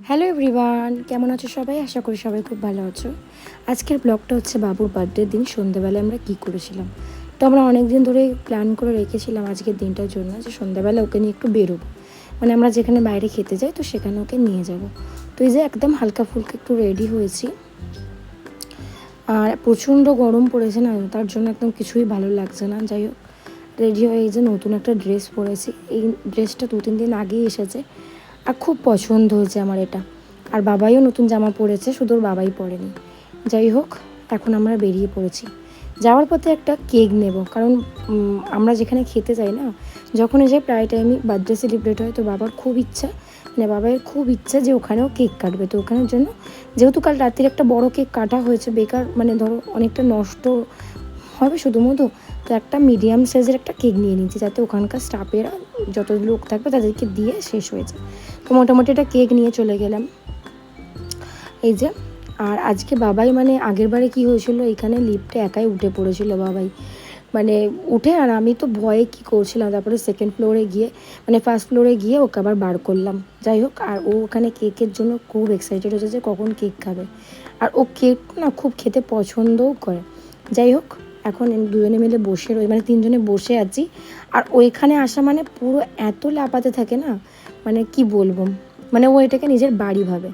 Hello everyone, কেমন আছো সবাই? আশা করি সবাই খুব ভালো আছো। আজকের ব্লগটা হচ্ছে বাবুর বার্থডের দিন সন্ধ্যাবেলা আমরা কী করেছিলাম। তো আমরা অনেক দিন ধরে প্ল্যান করে রেখেছিলাম আজকের দিনটার জন্য যে সন্ধ্যাবেলা ওকে নিয়ে একটু বেরোবো, মানে আমরা যেখানে বাইরে খেতে যাই তো সেখানে ওকে নিয়ে যাব। তো এই যে একদম হালকা ফুলকা একটু রেডি হয়েছি, আর প্রচণ্ড গরম পড়েছে না, তার জন্য একদম কিছুই ভালো লাগছে না। যাই হোক, রেডি হয়ে এই যে নতুন একটা ড্রেস পরেছি। এই ড্রেসটা 2-3 দিন আগেই এসেছে আর খুব পছন্দ হয়েছে আমার এটা। আর বাবাইও নতুন জামা পরেছে, শুধু ওর বাবাই পরেনি। যাই হোক, এখন আমরা বেরিয়ে পড়েছি। যাওয়ার পথে একটা কেক নেব, কারণ আমরা যেখানে খেতে যাই না, যখন এসে প্রায় টাইমই বার্থডে সেলিব্রেট হয়, তো বাবার খুব ইচ্ছা, মানে বাবার খুব ইচ্ছা যে ওখানেও কেক কাটবে। তো ওখানের জন্য, যেহেতু কাল রাত্রির একটা বড় কেক কাটা হয়েছে, বেকার মানে ধরো অনেকটা নষ্ট হবে শুধুমাত্র, তো একটা মিডিয়াম সাইজের একটা কেক নিয়ে নিচ্ছি, যাতে ওখানকার স্টাফেরা যত লোক থাকবে তাদেরকে দিয়ে শেষ হয়ে যায়। তো মোটামুটি একটা কেক নিয়ে চলে গেলাম এই যে। আর আজকে বাবাই, মানে আগের বারে কী হয়েছিল, এখানে লিফটে একাই উঠে পড়েছিল বাবাই, মানে উঠে, আর আমি তো ভয়ে কী করছিলাম, তারপরে সেকেন্ড ফ্লোরে গিয়ে, মানে ফার্স্ট ফ্লোরে গিয়ে ওকে আবার বার করলাম। যাই হোক, আর ও ওখানে কেকের জন্য খুব এক্সাইটেড হয়েছে যে কখন কেক খাবে, আর ও কেক না খুব খেতে পছন্দও করে। যাই হোক, এখন দুজনে মিলে বসে মানে তিনজনে বসে আছি। আর ওইখানে আসা মানে পুরো এত লাপাতে থাকে না, মানে কি বলবো, মানে ও এটাকে নিজের বাড়ি ভাবে,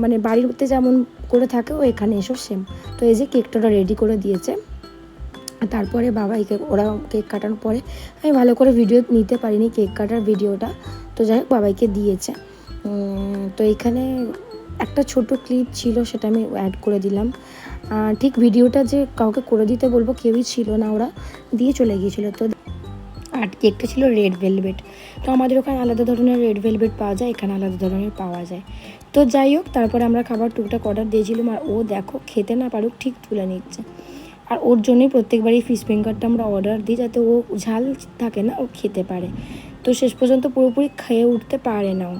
মানে বাড়িতে যেমন করে থাকে ও এখানে এসব সেম। তো এই যে কেকটা রেডি করে দিয়েছে, তারপরে বাবাইকে ওরা কেক কাটানোর পরে আমি ভালো করে ভিডিও নিতে পারিনি কেক কাটার ভিডিওটা, তো যাই হোক বাবাইকে দিয়েছে। তো এখানে একটা ছোট ক্লিপ ছিল, সেটা আমি অ্যাড করে দিলাম। ঠিক ভিডিওটা যে কাউকে করে দিতে বলবো কেউই ছিল না, ওরা দিয়ে চলে গিয়েছিলো। তো আর কেকটা ছিল রেড ভেলভেট। তো আমাদের ওখানে আলাদা ধরনের রেড ভেলভেট পাওয়া যায়, এখানে আলাদা ধরনের পাওয়া যায়। তো যাই হোক, তারপরে আমরা খাবার টুকটাক অর্ডার দিয়েছিলাম, আর ও দেখো খেতে না পারুক ঠিক তুলে নিচ্ছে। আর ওর জন্যই প্রত্যেকবারই ফিশ ফিঙ্গারটা আমরা অর্ডার দিই, যাতে ও ঝাল থাকে না, ও খেতে পারে। তো শেষ পর্যন্ত পুরোপুরি খেয়ে উঠতে পারে না ও।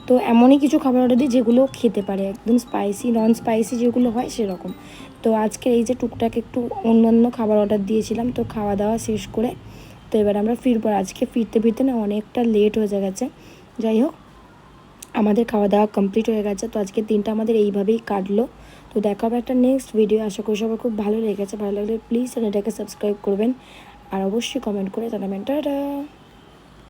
তো এমনই কিছু খাবার অর্ডার দিই যেগুলো খেতে পারে, একদম স্পাইসি নন স্পাইসি যেগুলো হয় সেরকম। তো আজকে এই যে টুকটাক একটু অন্যান্য খাবার অর্ডার দিয়েছিলাম, তো খাওয়া দাওয়া শেষ করে তো এবার আমরা ফিরবো। আজকে ফিরতে ফিরতে না অনেকটা লেট হয়ে গেছে। যাই হোক, আমাদের খাওয়া দাওয়া কমপ্লিট হয়ে গেছে। তো আজকের দিনটা আমাদের এইভাবেই কাটলো। তো দেখা হবে একটা নেক্সট ভিডিও। আশা করি সবার খুব ভালো লেগেছে। ভালো লাগলে প্লিজ চ্যানেলটাকে সাবস্ক্রাইব করবেন, আর অবশ্যই কমেন্ট করে জানাবেন। টাটা।